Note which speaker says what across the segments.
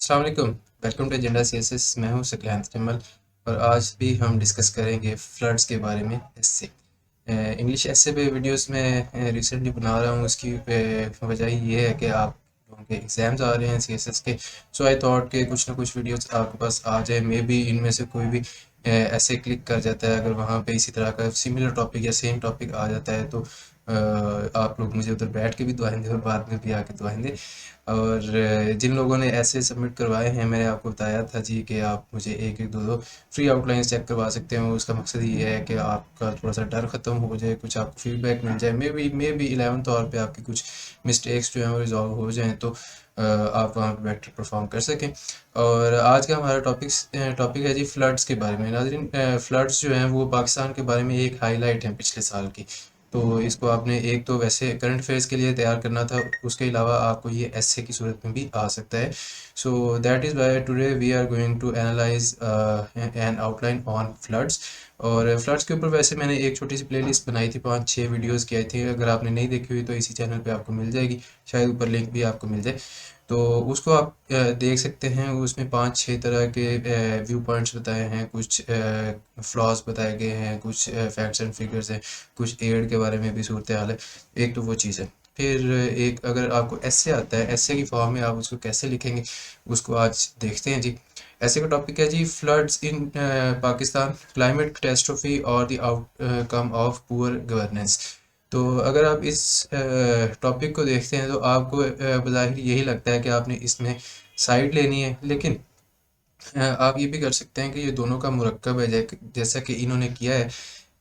Speaker 1: अस्सलाम वालेकुम। Welcome to agenda CSS. मैं हूं सकलैन जमल और आज भी हम डिस्कस करेंगे फ्लड्स के बारे में एस्से। इंग्लिश एस्से पे वीडियोस में रिसेंटली बना रहा हूं। उसकी वजह ये है कि आप लोगों के एग्ज़ाम्स आ रहे हैं सीएसएस के। सो आई थॉट के कुछ ना कुछ वीडियोस आपके पास आ जाए। मे बी इनमें से कोई भी ऐसे क्लिक कर जाता है। अगर वहाँ पे इसी तरह का सिमिलर टॉपिक या सेम टॉपिक आ जाता है तो आप लोग मुझे उधर बैठ के भी दुआएंगे और बाद में भी आके दुआएंगे। और जिन लोगों ने ऐसे सबमिट करवाए हैं, मैंने आपको बताया था जी कि आप मुझे एक एक दो दो फ्री आउटलाइंस चेक करवा सकते हैं। उसका मकसद ये है कि आपका थोड़ा सा डर ख़त्म हो जाए, कुछ आपको फीडबैक मिल जाए। मे बी 11th आवर पे आपकी कुछ मिस्टेक्स जो हैं वो रिजॉल्व हो जाएं तो आप वहाँ पे बेटर परफॉर्म कर सकें। और आज का हमारा टॉपिक है जी फ्लड्स के बारे में। नाज़रीन, फ्लड्स जो हैं वो पाकिस्तान के बारे में एक हाईलाइट है पिछले साल की। तो इसको आपने एक तो वैसे करंट अफेयर्स के लिए तैयार करना था, उसके अलावा आपको ये एस्से की सूरत में भी आ सकता है। So that is why today we are going to analyse an outline on floods. और फ्लड्स के ऊपर वैसे मैंने एक छोटी सी प्लेलिस्ट बनाई थी, 5-6 वीडियोस की आई थी। अगर आपने नहीं देखी हुई तो इसी चैनल पे आपको मिल जाएगी, शायद ऊपर लिंक भी आपको मिल जाए। तो उसको आप देख सकते हैं। उसमें 5-6 तरह के व्यू पॉइंट्स बताए हैं, कुछ फ्लॉज बताए गए हैं, कुछ फैक्ट्स एंड फिगर्स हैं, कुछ एड के बारे में भी सूरत हाल है। एक तो वो चीज़ है। फिर एक अगर आपको एस्से आता है, एस्से की फॉर्म में आप उसको कैसे लिखेंगे उसको आज देखते हैं जी। ऐसे का टॉपिक है जी floods in Pakistan, climate catastrophe और the outcome of poor governance. तो अगर आप इस टॉपिक को देखते हैं तो आपको बज़ाहिर यही लगता है कि आपने इसमें साइड लेनी है, लेकिन आप ये भी कर सकते हैं कि ये दोनों का मुरक्कब है। जैसा कि इन्होंने किया है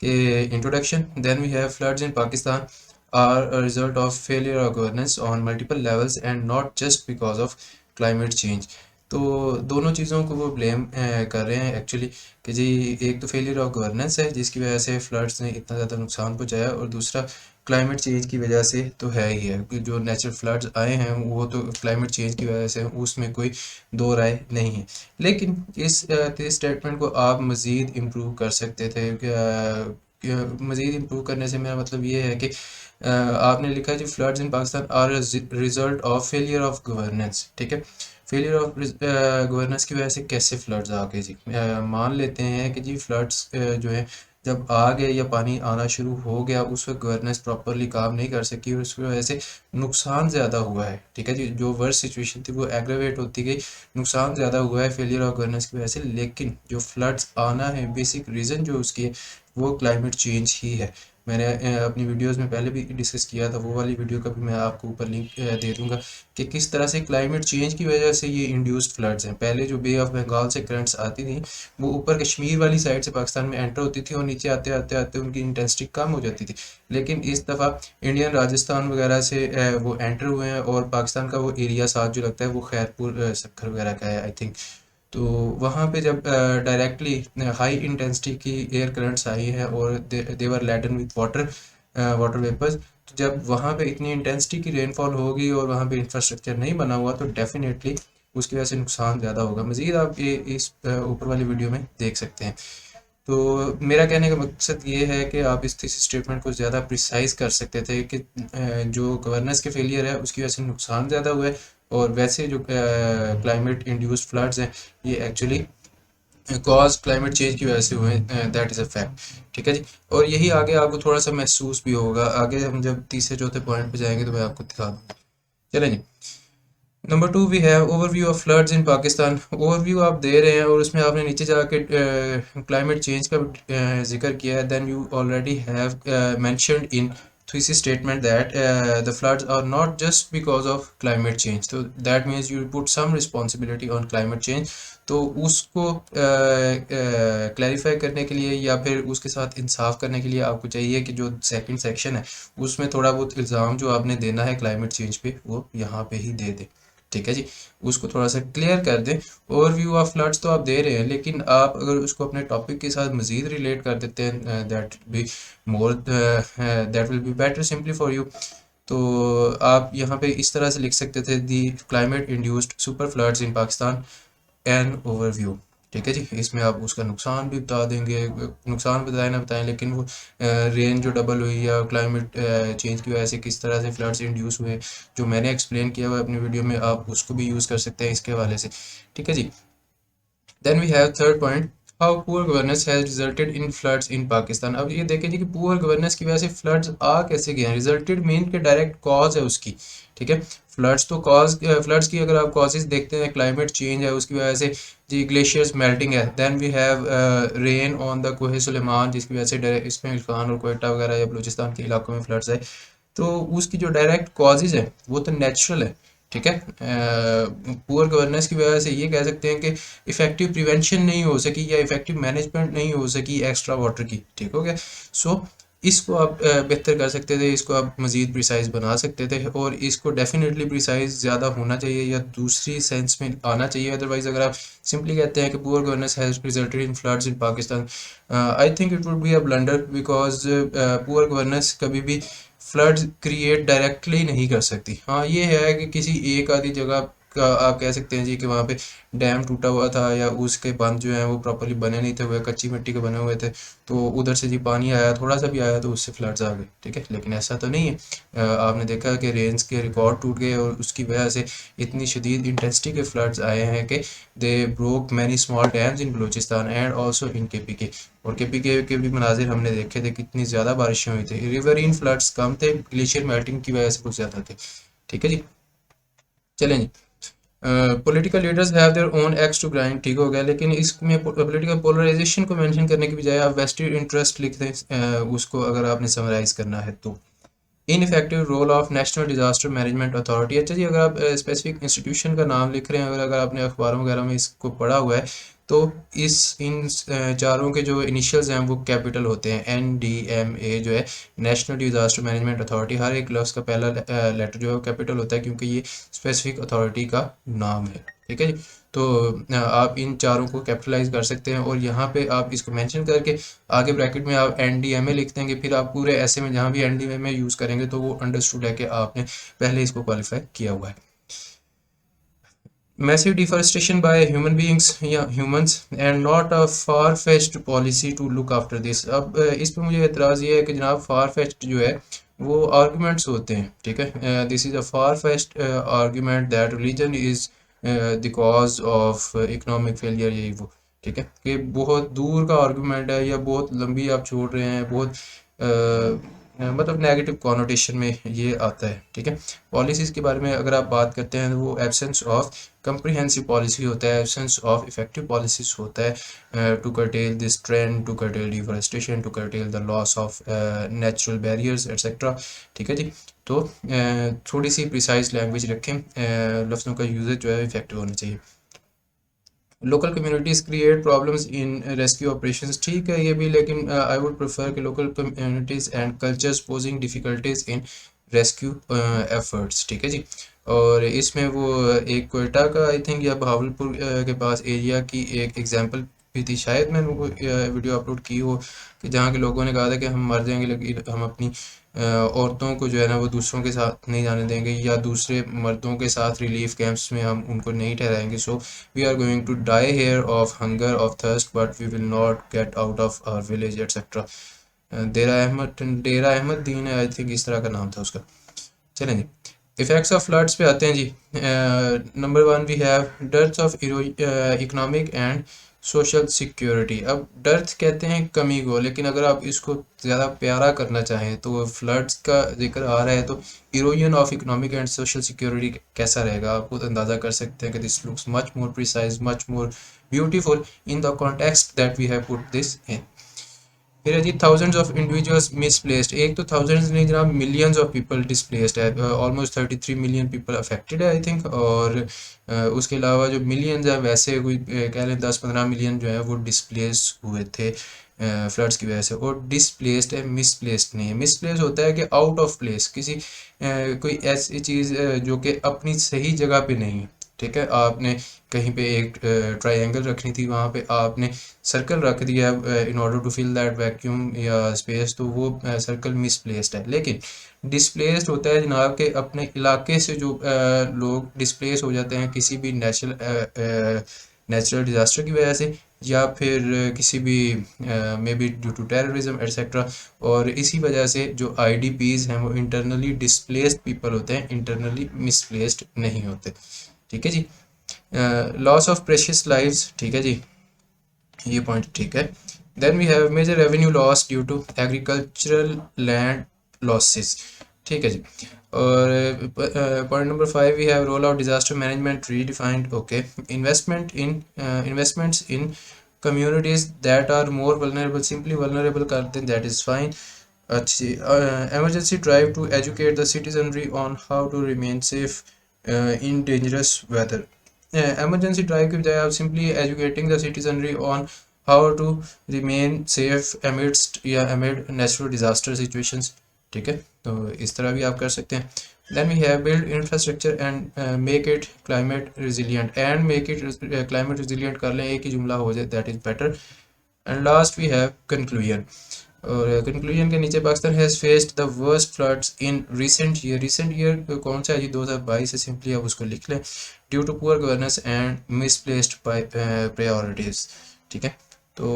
Speaker 1: कि introduction, then we have floods in Pakistan are a result of failure of governance on multiple levels and not just because of climate change. तो दोनों चीज़ों को वो ब्लेम कर रहे हैं एक्चुअली कि जी एक तो फेलियर ऑफ गवर्नेंस है जिसकी वजह से फ्लड्स ने इतना ज़्यादा नुकसान पहुंचाया, और दूसरा क्लाइमेट चेंज की वजह से तो है ही है कि जो नेचुरल फ्लड्स आए हैं वो तो क्लाइमेट चेंज की वजह से, उसमें कोई दो राय नहीं है। लेकिन इस स्टेटमेंट को आप मज़ीद इम्प्रूव कर सकते थे। मज़ीद इम्प्रूव करने से मेरा मतलब ये है कि आपने लिखा है जी floods in Pakistan are result of failure of governance. ठीक है, फेलियर ऑफ गवर्नेंस की वजह से कैसे फ्लड्स आ गए जी। मान लेते हैं कि जी फ्लड्स जो है जब आ गए या पानी आना शुरू हो गया, उस वक्त गवर्नेंस प्रॉपरली काम नहीं कर सकी और उसकी वजह से नुकसान ज़्यादा हुआ है। ठीक है जी, जो वर्स्ट सिचुएशन थी वो एग्रेवेट होती गई, नुकसान ज़्यादा हुआ है फेलियर ऑफ गवर्नेंस की वजह से। लेकिन जो फ्लड्स आना है, बेसिक रीज़न जो उसकी है वो क्लाइमेट चेंज ही है। मैंने अपनी वीडियोस में पहले भी डिस्कस किया था, वो वाली वीडियो का भी मैं आपको ऊपर लिंक दे दूंगा कि किस तरह से क्लाइमेट चेंज की वजह से ये इंड्यूस्ड फ्लड्स हैं। पहले जो बे ऑफ बंगाल से करंट्स आती थी वो ऊपर कश्मीर वाली साइड से पाकिस्तान में एंटर होती थी और नीचे आते आते आते उनकी इंटेंसिटी कम हो जाती थी। लेकिन इस दफ़ा इंडियन राजस्थान वगैरह से वो एंटर हुए हैं और पाकिस्तान का वो एरिया साथ जो लगता है वो खैरपुर सक्खर वगैरह का है आई थिंक। तो वहाँ पे जब डायरेक्टली हाई इंटेंसिटी की एयर करंट्स आई हैं और they are laden with water water vapours, तो जब वहाँ पे इतनी इंटेंसिटी की रेनफॉल होगी और वहाँ पे इंफ्रास्ट्रक्चर नहीं बना हुआ तो डेफिनेटली उसकी वजह से नुकसान ज़्यादा होगा। मज़ीद आप ये इस ऊपर वाली वीडियो में देख सकते हैं। तो मेरा कहने का मकसद ये है कि आप इस थीसिस स्टेटमेंट को ज़्यादा प्रिसाइज कर सकते थे कि जो गवर्नेंस के फेलियर है उसकी वजह से नुकसान ज़्यादा हुआ है, और वैसे जो क्लाइमेट इंड्यूस्ड फ्लड्स हैं ये एक्चुअली कॉज क्लाइमेट चेंज की वजह से हुए हैं। That is a fact. ठीक है जी, और यही आगे आपको थोड़ा सा महसूस भी होगा। आगे हम जब तीसरे चौथे पॉइंट पे जाएंगे तो मैं आपको दिखा दूँगा। चलें जी। Number 2 we have overview of floods in Pakistan. Overview आप दे रहे हैं और उसमें आपने नीचे जाके क्लाइमेट चेंज का जिक्र किया है। Then you already have mentioned in thesis statement that the floods are not just because of climate change, so that means you put some responsibility on climate change। तो उसको क्लैरिफाई करने के लिए या फिर उसके साथ इंसाफ करने के लिए आपको चाहिए कि जो सेकंड सेक्शन है उसमें थोड़ा बहुत इल्ज़ाम जो आपने देना है क्लाइमेट चेंज पे वो यहाँ पे ही दे दे। ठीक है जी, उसको थोड़ा सा क्लियर कर दें। ओवरव्यू ऑफ फ्लड्स तो आप दे रहे हैं, लेकिन आप अगर उसको अपने टॉपिक के साथ मज़ीद रिलेट कर देते हैं that be more that will be better simply for you. तो आप यहाँ पे इस तरह से लिख सकते थे the climate induced super floods in Pakistan an overview. ठीक है जी। इसमें आप उसका नुकसान भी बता देंगे, नुकसान बताएं ना बताएं, लेकिन वो रेन जो डबल हुई या क्लाइमेट चेंज की वजह से किस तरह से फ्लड्स इंड्यूस हुए, जो मैंने एक्सप्लेन किया हुआ है अपनी वीडियो में, आप उसको भी यूज़ कर सकते हैं इसके हवाले से। ठीक है जी। Then we have third point, how poor governance has resulted in floods in Pakistan. अब ये देखें जी कि पुअर गवर्नेंस की वजह से फ्लड्स आ कैसे गए हैं। रिजल्टेड मीन के डायरेक्ट कॉज है उसकी। ठीक है, फ्लड्स तो कॉज, फ्लड्स की अगर आप कॉजेज देखते हैं, क्लाइमेट चेंज है उसकी वजह से जी, ग्लेशियर्स मेल्टिंग है। Then we have rain on the Koh-e Sulaiman, जिसकी वजह से इसमें इरफान और कोयटा वगैरह या बलूचिस्तान के इलाकों में फ्लड्स है। तो उसकी जो डायरेक्ट कॉजेज है वो तो नेचुरल है। ठीक है, पुअर गवर्नेंस की वजह से ये कह सकते हैं कि इफेक्टिव प्रिवेंशन नहीं हो सकी या इफेक्टिव मैनेजमेंट नहीं हो सकी एक्स्ट्रा वाटर की। ठीक हो गया। सो इसको आप बेहतर कर सकते थे, इसको आप मज़ीद प्रिसाइज बना सकते थे, और इसको डेफिनेटली प्रिसाइज ज़्यादा होना चाहिए या दूसरी सेंस में आना चाहिए। अदरवाइज अगर आप सिंपली कहते हैं कि poor governance has resulted in floods in Pakistan, I think it would be a blunder, because poor governance कभी भी फ्लड क्रिएट डायरेक्टली नहीं कर सकती। हाँ ये है कि किसी एक आधी जगह का आप कह सकते हैं जी कि वहाँ पे डैम टूटा हुआ था या उसके बंद जो हैं वो प्रॉपर्ली बने नहीं थे, वो कच्ची मिट्टी के बने हुए थे, तो उधर से जी पानी आया, थोड़ा सा भी आया तो उससे फ्लड्स आ गए। ठीक है, लेकिन ऐसा तो नहीं है। आपने देखा कि रेंज के रिकॉर्ड टूट गए और उसकी वजह से इतनी शदीद इंटेंसिटी के फ्लड्स आए हैं कि they broke many small dams in Balochistan and also in KPK। और KPK के भी मनाजिर हमने देखे थे, कितनी ज़्यादा बारिशें हुई थी। रिवर इन फ्लड्स कम थे, ग्लेशियर मेल्टिंग की वजह से कुछ ज़्यादा थे। ठीक है जी, चलें जी। Political leaders have their own axe to grind, ठीक हो गया, लेकिन इसमें पॉलिटिकल पोलराइजेशन को मेंशन करने की बजाय आप वेस्टेड इंटरेस्ट लिख दें, उसको अगर आपने समराइज करना है तो। Ineffective role of national disaster management authority. अच्छा जी, अगर आप स्पेसिफिक इंस्टीट्यूशन का नाम लिख रहे हैं, अगर आपने अखबारों वगैरह में इसको पढ़ा हुआ है, तो इन चारों के जो इनिशियल्स हैं वो कैपिटल होते हैं। NDMA जो है, नेशनल डिजास्टर मैनेजमेंट अथॉरिटी, हर एक लफ्ज़ का पहला लेटर जो है वो कैपिटल होता है, क्योंकि ये स्पेसिफिक अथॉरिटी का नाम है। ठीक है जी। तो आप इन चारों को कैपिटलाइज कर सकते हैं, और यहाँ पे आप इसको मेंशन करके आगे ब्रैकेट में आप NDMA लिख देंगे। फिर आप पूरे ऐसे में जहाँ भी NDMA यूज़ करेंगे तो वो अंडरस्टूड है कि आपने पहले इसको क्वालिफाई किया हुआ है। Massive deforestation by human beings या humans and not a far fetched policy to look after this. अब इस पर मुझे एतराज़ ये है कि जनाब फार फेच्ड जो है वो आर्गूमेंट्स होते हैं। ठीक है, this is a far fetched argument that religion is the cause of economic failure, यही वो। ठीक है, कि बहुत दूर का आर्गूमेंट है या बहुत लंबी आप छोड़ रहे हैं, बहुत मतलब नेगेटिव कॉनोटेशन में ये आता है। ठीक है, पॉलिसीज़ के बारे में अगर आप बात करते हैं तो वो एब्सेंस ऑफ कंप्रिहेंसिव पॉलिसी होता है, एब्सेंस ऑफ इफेक्टिव पॉलिसीज होता है, to curtail this trend, to curtail deforestation, to curtail the loss of natural barriers etcetera. ठीक है जी। तो थोड़ी सी प्रिसाइज लैंग्वेज रखें, लफ्ज़ों का यूजेज जो है इफेक्टिव होना चाहिए। Local communities create problems in rescue operations, ठीक है ये भी, लेकिन आई वुड प्रेफर कि local communities and cultures posing difficulties in rescue efforts. ठीक है जी। और इसमें वो एक कोयटा का आई थिंक या बहावलपुर के पास एरिया की एक एग्जांपल भी थी, शायद मैंने वो वीडियो अपलोड की हो, कि जहाँ के लोगों ने कहा था कि हम मर जाएंगे लेकिन हम अपनी औरतों को जो है ना वो दूसरों के साथ नहीं जाने देंगे, या दूसरे मर्दों के साथ रिलीफ कैंप्स में हम उनको नहीं ठहराएंगे। So we are going to die here of hunger of thirst but we will not get out of our village etcetera. Dera Ahmad Din है आई थिंक, इस तरह का नाम था उसका। चलें जी, इफेक्ट्स ऑफ फ्लड्स पे आते हैं जी। Number one we have dearth of economic and social security. अब डर्थ कहते हैं कमी को, लेकिन अगर आप इसको ज़्यादा प्यारा करना चाहें तो फ्लड्स का जिक्र आ रहा है तो erosion of economic and social security कैसा रहेगा, आप खुद अंदाज़ा कर सकते हैं कि this looks much more precise, much more beautiful in the context that we have put this in. फिर है जी थाउजेंड्स ऑफ इंडिविजुअल्स मिसप्लेस्ड। एक तो थाउजेंड्स नहीं जनाब, मिलियंस ऑफ पीपल डिसप्लेस्ड है, ऑलमोस्ट 33 मिलियन पीपल अफेक्टेड है आई थिंक। और उसके अलावा जो मिलियंस है वैसे कोई कह लें 10-15 मिलियन जो है वो डिसप्लेस हुए थे फ्लड्स की वजह से। और डिसप्लेस्ड है, मिसप्लेस्ड नहीं है। मिसप्लेस होता है कि आउट ऑफ प्लेस, किसी कोई ऐसी चीज़ जो कि अपनी सही जगह पे नहीं है। ठीक है, आपने कहीं पे एक ट्रायंगल रखनी थी, वहाँ पे आपने सर्कल रख दिया in order to fill that vacuum या स्पेस, तो वो सर्कल मिसप्लेस्ड है। लेकिन डिस्प्लेस्ड होता है जनाब के अपने इलाके से जो लोग डिस्प्लेस हो जाते हैं किसी भी नेचुरल नेचुरल डिज़ास्टर की वजह से या फिर किसी भी maybe due to terrorism etcetera. और इसी वजह से जो आईडीपीज़ हैं वो इंटरनली डिस्प्लेस्ड पीपल होते हैं, इंटरनली मिसप्लेस्ड नहीं होते। ठीक है जी। लॉस ऑफ प्रेशियस लाइव्स, ठीक है जी, ये पॉइंट ठीक है। Then we have major revenue loss due to agricultural land losses, ठीक है जी। और point number 5 we have roll out disaster management redefined, okay. Investments in communities that are more vulnerable, simply vulnerable कर दें, that is fine। अच्छी emergency drive to educate the citizenry on how to remain safe in dangerous weather। emergency drive की बजाय आप simply educating the citizenry on how to remain safe amidst या amid natural disaster situations, ठीक है। तो इस तरह भी आप कर सकते हैं। Then we have build infrastructure and make it climate resilient, and make it climate resilient कर लें, एक ही जुमला हो जाए, that is better। And last we have conclusion, और conclusion के नीचे Pakistan has faced the worst floods in recent year। recent year कौन सा है जी, 2022 से सिंपली आप उसको लिख लें, due to poor governance and misplaced priorities, ठीक है। तो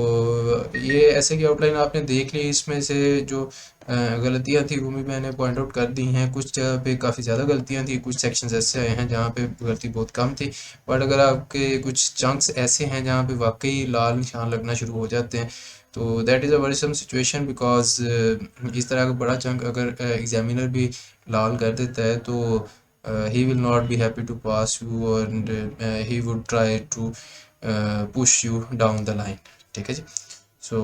Speaker 1: ये ऐसे की आउटलाइन आपने देख ली, इसमें से जो गलतियां थी वो भी मैंने पॉइंट आउट कर दी हैं। कुछ जगह पे काफ़ी ज़्यादा गलतियां थी, कुछ सेक्शंस ऐसे आए हैं जहाँ पे गलती बहुत कम थी। बट अगर आपके कुछ चंक्स ऐसे हैं जहाँ पे वाकई लाल निशान लगना शुरू हो जाते हैं, तो that is a worrisome situation, because इस तरह का बड़ा चंक अगर एग्जामिनर भी लाल कर देता है तो he will not be happy to pass you, and he would try to push you down the line, ठीक है जी। सो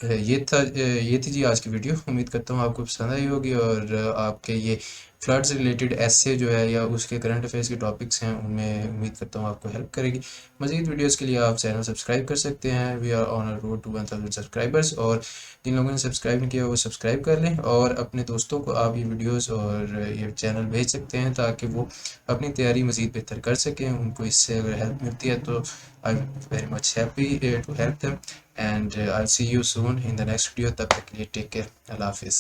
Speaker 1: ये थी जी आज की वीडियो। उम्मीद करता हूँ आपको पसंद आई होगी, और आपके ये फ्लड से रिलेटेड ऐसे जो है या उसके करंट अफेयर्स के टॉपिक्स हैं उनमें उम्मीद करता हूँ आपको हेल्प करेगी। मज़ीद वीडियोस के लिए आप चैनल सब्सक्राइब कर सकते हैं। We are on a road to 1000 subscribers, और जिन लोगों ने सब्सक्राइब नहीं किया वो सब्सक्राइब कर लें, और अपने दोस्तों को आप ये वीडियोस और ये चैनल भेज सकते हैं ताकि वो अपनी तैयारी मज़ीद बेहतर कर सकें। उनको इससे अगर हेल्प मिलती है तो I am very much happy to help them, and I see you soon in the next video. तब तक के लिए टेक केयर, अल्लाह हाफिज़।